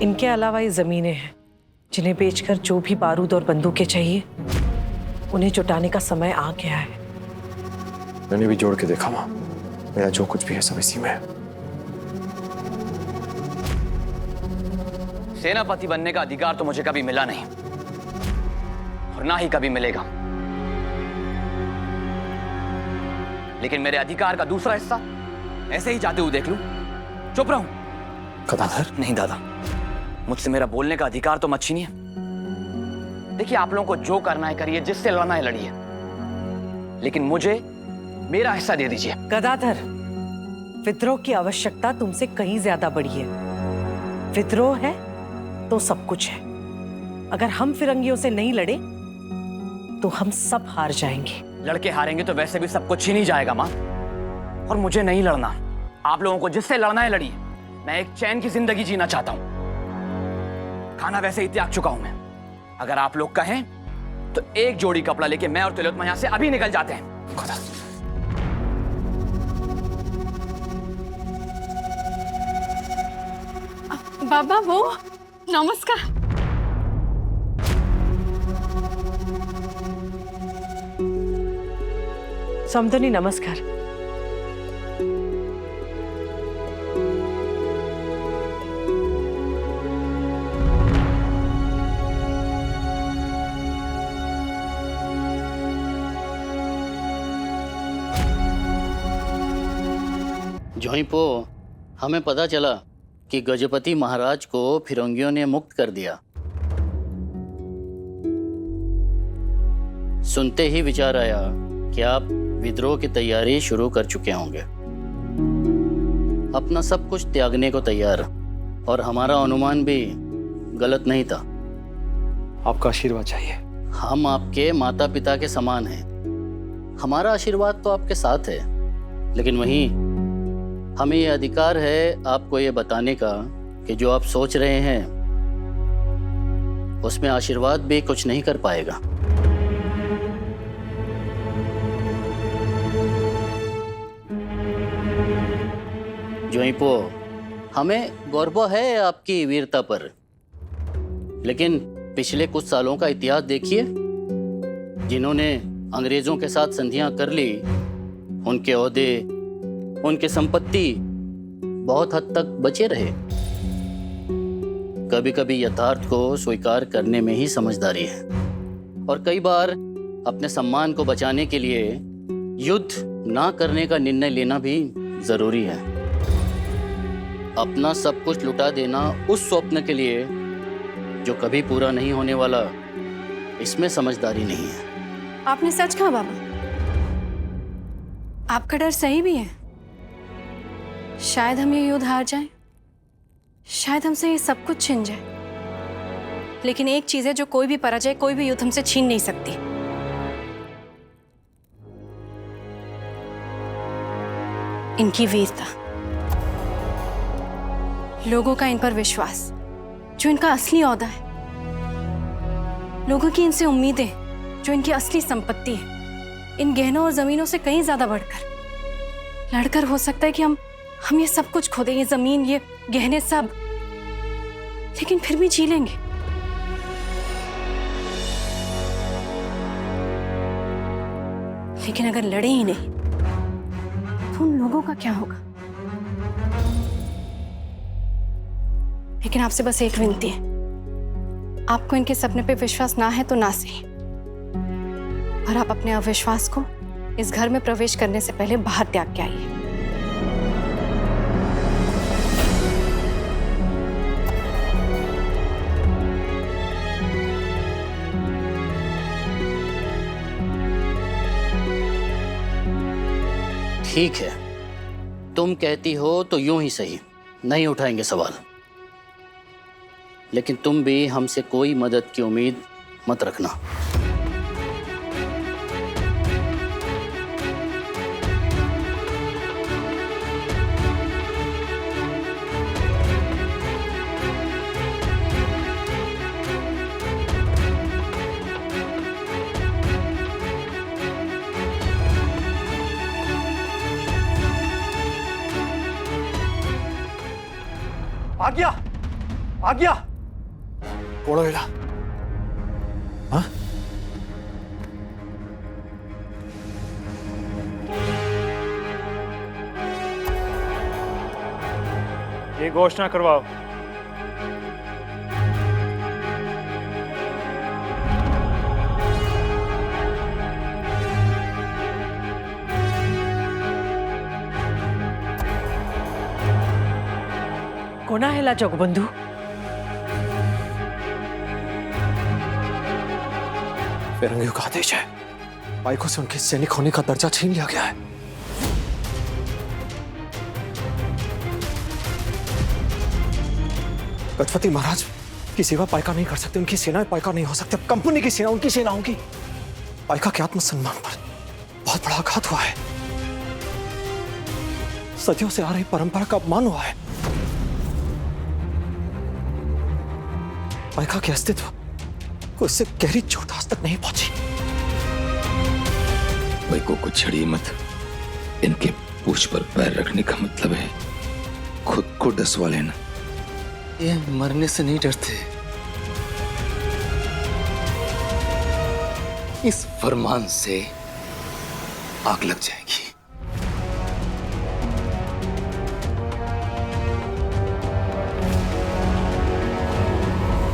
इनके अलावा ये जमीनें हैं जिन्हें बेचकर जो भी बारूद और बंदूकें चाहिए उन्हें जुटाने का समय आ गया है। मैंने भी जोड़ के देखा माँ, मेरा जो कुछ भी है सब इसी में है। सेनापति बनने का अधिकार तो मुझे कभी मिला नहीं और ना ही कभी मिलेगा, लेकिन मेरे अधिकार का दूसरा हिस्सा ऐसे ही जाते हुए देख लूं, चुप रहूं? गदाधर नहीं दादा, मुझसे मेरा बोलने का अधिकार तो मत छीनिए। देखिए, आप लोगों को जो करना है करिए, जिससे लड़ना है लड़िए, लेकिन मुझे मेरा हिस्सा दे दीजिए। गदाधर, विद्रोह की आवश्यकता तुमसे कहीं ज्यादा बड़ी है। विद्रोह है तो सब कुछ है। अगर हम फिरंगियों से नहीं लड़े तो हम सब हार जाएंगे। लड़के हारेंगे तो वैसे भी सब कुछ छीन ही जाएगा मां, और मुझे नहीं लड़ना। आप लोगों को जिससे लड़ना है लड़िए, मैं एक चैन की जिंदगी जीना चाहता हूं। खाना वैसे ही त्याग चुका हूं मैं। अगर आप लोग कहें तो एक जोड़ी कपड़ा लेके मैं और तिलोत्तमा यहां से अभी निकल जाते हैं। बाबा, वो नमस्कार। समधनी नमस्कार। जोईपो, हमें पता चला कि गजपति महाराज को फिरंगियों ने मुक्त कर दिया। सुनते ही विचार आया कि आप विद्रोह की तैयारी शुरू कर चुके होंगे। अपना सब कुछ त्यागने को तैयार, और हमारा अनुमान भी गलत नहीं था। आपका आशीर्वाद चाहिए। हम आपके माता पिता के समान हैं। हमारा आशीर्वाद तो आपके साथ है, लेकिन वहीं हमें ये अधिकार है आपको ये बताने का कि जो आप सोच रहे हैं उसमें आशीर्वाद भी कुछ नहीं कर पाएगा। जोईपो, हमें गौरव है आपकी वीरता पर, लेकिन पिछले कुछ सालों का इतिहास देखिए। जिन्होंने अंग्रेजों के साथ संधियां कर ली, उनके ओहदे, उनके संपत्ति बहुत हद तक बचे रहे। कभी कभी यथार्थ को स्वीकार करने में ही समझदारी है, और कई बार अपने सम्मान को बचाने के लिए युद्ध ना करने का निर्णय लेना भी जरूरी है। अपना सब कुछ लुटा देना उस स्वप्न के लिए जो कभी पूरा नहीं होने वाला, इसमें समझदारी नहीं है। आपने सच कहा बाबा, आपका डर सही भी है। शायद हम ये युद्ध हार जाएं, शायद हमसे ये सब कुछ छिन जाए, लेकिन एक चीज है जो कोई भी पराजय, कोई भी युद्ध हमसे छीन नहीं सकती। इनकी वीरता, लोगों का इन पर विश्वास, जो इनका असली ओहदा है, लोगों की इनसे उम्मीदें, जो इनकी असली संपत्ति है। इन गहनों और जमीनों से कहीं ज्यादा बढ़कर लड़कर हो सकता है कि हम ये सब कुछ खो दें, ये जमीन, ये गहने सब, लेकिन फिर भी जी लेंगे। लेकिन अगर लड़े ही नहीं तो उन लोगों का क्या होगा? लेकिन आपसे बस एक विनती है, आपको इनके सपने पे विश्वास ना है तो ना सही, और आप अपने अविश्वास को इस घर में प्रवेश करने से पहले बाहर त्याग के आइए। ठीक है, तुम कहती हो तो यूं ही सही, नहीं उठाएंगे सवाल। लेकिन तुम भी हमसे कोई मदद की उम्मीद मत रखना। आज्ञा, आज्ञा, कौन है? हाँ? ये घोषणा करवाओ। कोना हेला जगबंधु? फिरंगियों का आदेश है, पाइकों से उनके सैनिक होने का दर्जा छीन लिया गया है। गजपति महाराज की सेवा पाइका नहीं कर सकते, उनकी सेना पाइका नहीं हो सकती। कंपनी की सेना उनकी सेना होगी। पाइका के आत्मसम्मान पर बहुत बड़ा आघात हुआ है। सदियों से आ रही परंपरा का अपमान हुआ है। पाइका के अस्तित्व को इससे गहरी चोट आज तक नहीं पहुंची। पाइकों को छड़िए मत। इनके पूछ पर पैर रखने का मतलब है खुद को डसवा लेना। ये मरने से नहीं डरते, इस फरमान से आग लग जाएगी।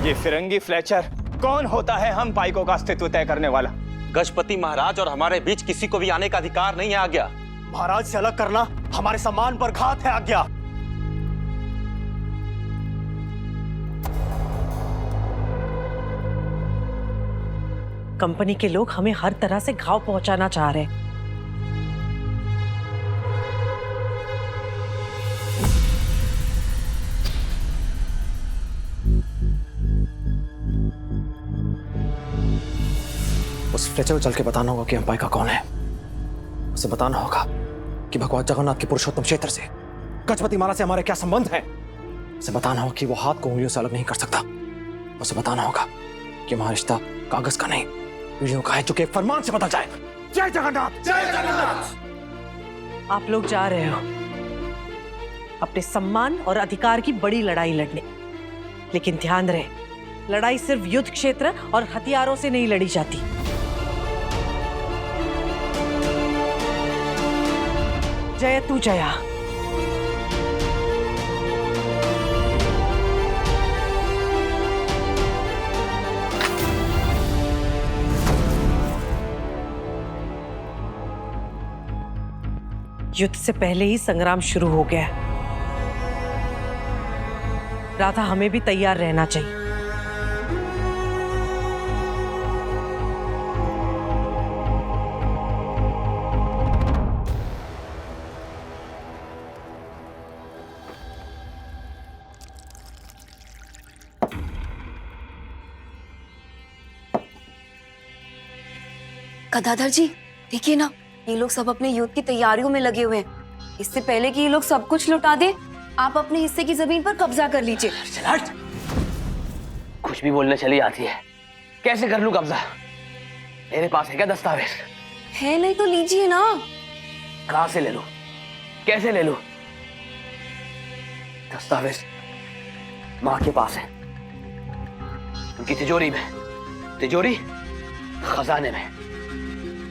ये फिरंगी फ्लेचर कौन होता है हम पाइकों का अस्तित्व तय करने वाला? गजपति महाराज और हमारे बीच किसी को भी आने का अधिकार नहीं है आज्ञा। महाराज से अलग करना हमारे सम्मान पर घात है आज्ञा। कंपनी के लोग हमें हर तरह से घाव पहुंचाना चाह रहे हैं। उस फ्लेचर को चल के बताना होगा कि हम पाइका कौन है। उसे बताना होगा कि भगवान जगन्नाथ के पुरुषोत्तम क्षेत्र से गजपति महाराज से हमारे क्या संबंध है। उसे बताना होगा कि वो हाथ को उंगलियों से अलग नहीं कर सकता। उसे बताना होगा कि हमारा रिश्ता कागज का नहीं, पीढ़ियों का है, जो कि एक फरमान से बदल जाए। जय जगन्नाथ, जय जगन्नाथ। आप लोग जा रहे हो अपने सम्मान और अधिकार की बड़ी लड़ाई लड़ने, लेकिन ध्यान रहे, लड़ाई सिर्फ युद्ध क्षेत्र और हथियारों से नहीं लड़ी जाती। जय तू जया। युद्ध से पहले ही संग्राम शुरू हो गया है। राधा, हमें भी तैयार रहना चाहिए। गदाधर जी, देखिए ना, ये लोग सब अपने युद्ध की तैयारियों में लगे हुए हैं। इससे पहले कि ये लोग सब कुछ लुटा दे, आप अपने हिस्से की जमीन पर कब्जा कर लीजिए। चल हट। कुछ भी बोलने चली आती है। कैसे कर लूं कब्जा? मेरे पास है क्या दस्तावेज? है नहीं तो लीजिए ना। कहां से ले लूं? कैसे ले लूं? दस्तावेज माँ के पास है, उनकी तिजोरी में। तिजोरी खजाने में।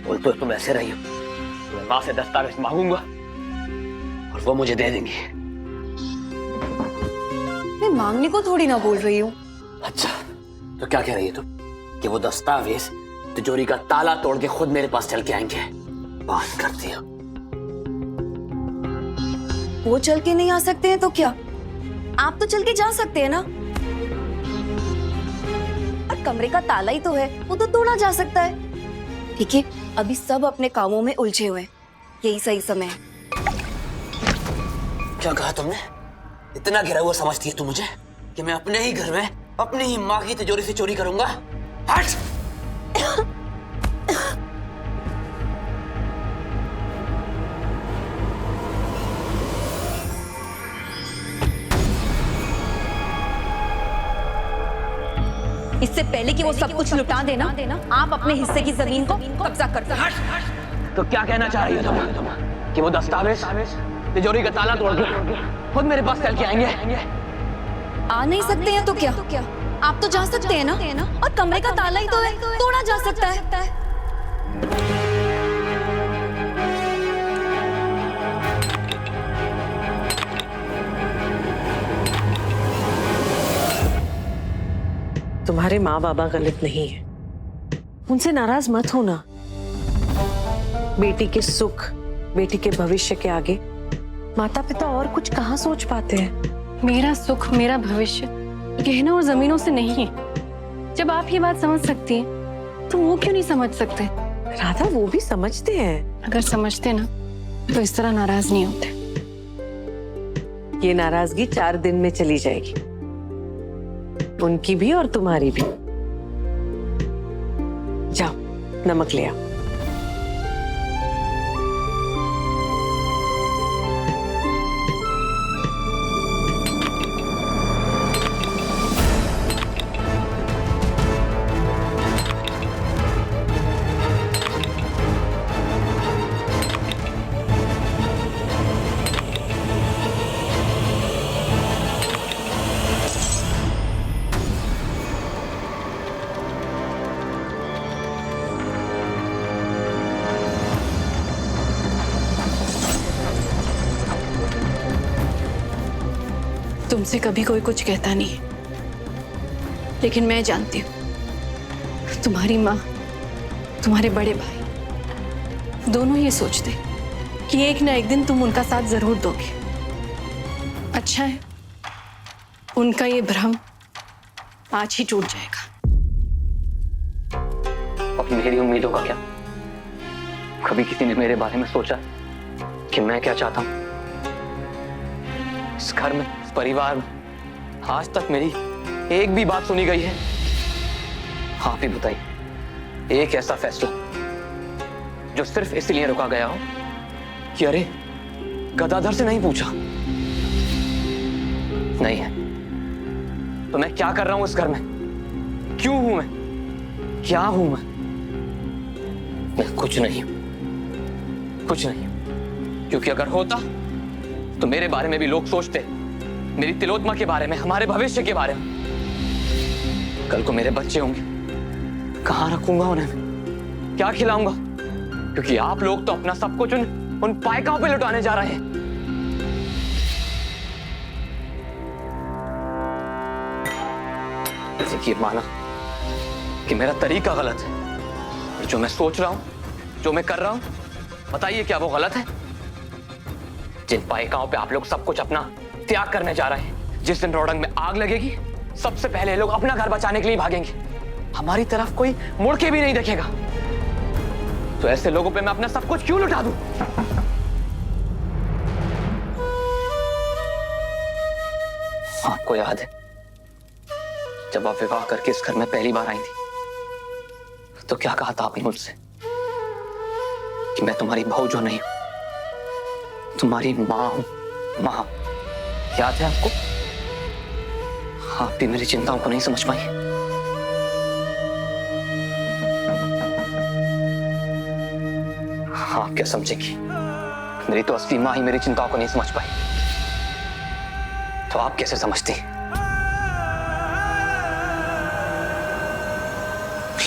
बोल तो तुम ऐसे रही हो, मैं माँ से दस्तावेज मांगूंगा और वो मुझे दे देंगी। मैं मांगने को थोड़ी ना बोल रही हूँ। अच्छा, तो क्या कह रही है तुम? कि वो दस्तावेज तिजोरी का ताला तोड़ के खुद मेरे पास चल के आएंगे? बात करती हो। वो चल के नहीं आ सकते हैं तो क्या? आप तो चल के जा सकते हैं ना। और कमरे का ताला ही तो है, वो तो तोड़ा जा सकता है। ठीक है, अभी सब अपने कामों में उलझे हुए हैं, यही सही समय है। क्या कहा तुमने? इतना गिरा हुआ समझती है तू मुझे कि मैं अपने ही घर में अपनी ही माँ की तिजोरी से चोरी करूंगा? हट! इससे पहले कि वो सब कुछ लुटा देना, आप अपने हिस्से की जमीन को कब्जा करते हैं। तो क्या कहना चाह रही हो तुम? कि वो दस्तावेज तिजोरी का ताला तोड़ के खुद मेरे पास चल के आएंगे? आ नहीं सकते हैं तो क्या? आप तो जा सकते हैं ना, और कमरे का ताला ही तो है, तोड़ा जा सकता है। तुम्हारे माँ बाबा गलत नहीं है, उनसे नाराज मत होना। बेटी के सुख, बेटी के भविष्य के आगे माता पिता और कुछ कहाँ सोच पाते हैं। मेरा सुख, मेरा भविष्य गहनों और जमीनों से नहीं है। जब आप ये बात समझ सकती हैं, तो वो क्यों नहीं समझ सकते? राधा, वो भी समझते हैं। अगर समझते ना, तो इस तरह नाराज नहीं होते। ये नाराजगी 4 दिन में चली जाएगी, उनकी भी और तुम्हारी भी। जाओ, नमक ले आओ। तुमसे कभी कोई कुछ कहता नहीं है, लेकिन मैं जानती हूँ तुम्हारी माँ, तुम्हारे बड़े भाई दोनों ये सोचते कि एक ना एक दिन तुम उनका साथ जरूर दोगे। अच्छा है, उनका ये भ्रम आज ही टूट जाएगा। अब मेरी उम्मीदों का क्या? कभी किसी ने मेरे बारे में सोचा कि मैं क्या चाहता हूं? इस घर में, इस परिवार में आज तक मेरी एक भी बात सुनी गई है? आप ही बताइए, एक ऐसा फैसला जो सिर्फ इसलिए रुका गया हो कि अरे गदाधर से नहीं पूछा? नहीं है। तो मैं क्या कर रहा हूं इस घर में? क्यों हूं मैं? क्या हूं मैं कुछ नहीं हूं, कुछ नहीं हूं। क्योंकि अगर होता तो मेरे बारे में भी लोग सोचते, मेरी तिलोत्मा के बारे में, हमारे भविष्य के बारे में। कल को मेरे बच्चे होंगे, कहां रखूंगा उन्हें? क्या खिलाऊंगा? क्योंकि आप लोग तो अपना सब कुछ उन पायकाओं पे लुटाने जा रहे हैं। देखिए, माना कि मेरा तरीका गलत है, जो मैं सोच रहा हूं, जो मैं कर रहा हूं, बताइए क्या वो गलत है? जिन पायकाओं पे आप लोग सब कुछ अपना त्याग करने जा रहे हैं, जिस दिन रोडंग में आग लगेगी, सबसे पहले लोग अपना घर बचाने के लिए भागेंगे, हमारी तरफ कोई मुड़ के भी नहीं देखेगा। तो ऐसे लोगों पे मैं अपना सब कुछ क्यों लुटा दूं? आपको याद है जब आप विवाह करके इस घर में पहली बार आई थी, तो क्या कहा था आपने मुझसे? कि मैं तुम्हारी भाऊजो नहीं हूं, तुम्हारी मां हूं। मां, याद है आपको? आप भी मेरी चिंताओं को नहीं समझ पाई। आप क्या समझेंगी? मेरी तो असली मां ही मेरी चिंताओं को नहीं समझ पाई, तो आप कैसे समझती?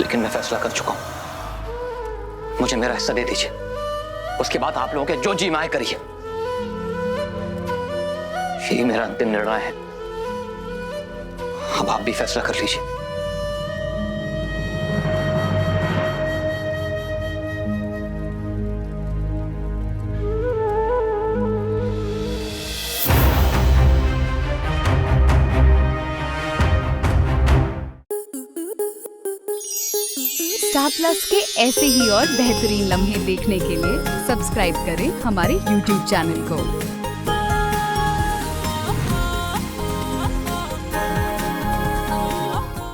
लेकिन मैं फैसला कर चुका हूं, मुझे मेरा हिस्सा दे दीजिए, उसके बाद आप लोगों के जो जी माए करिए। यही मेरा अंतिम निर्णय है, अब आप भी फैसला कर लीजिए। स्टार प्लस के ऐसे ही और बेहतरीन लम्हे देखने के लिए सब्सक्राइब करें हमारे YouTube चैनल को।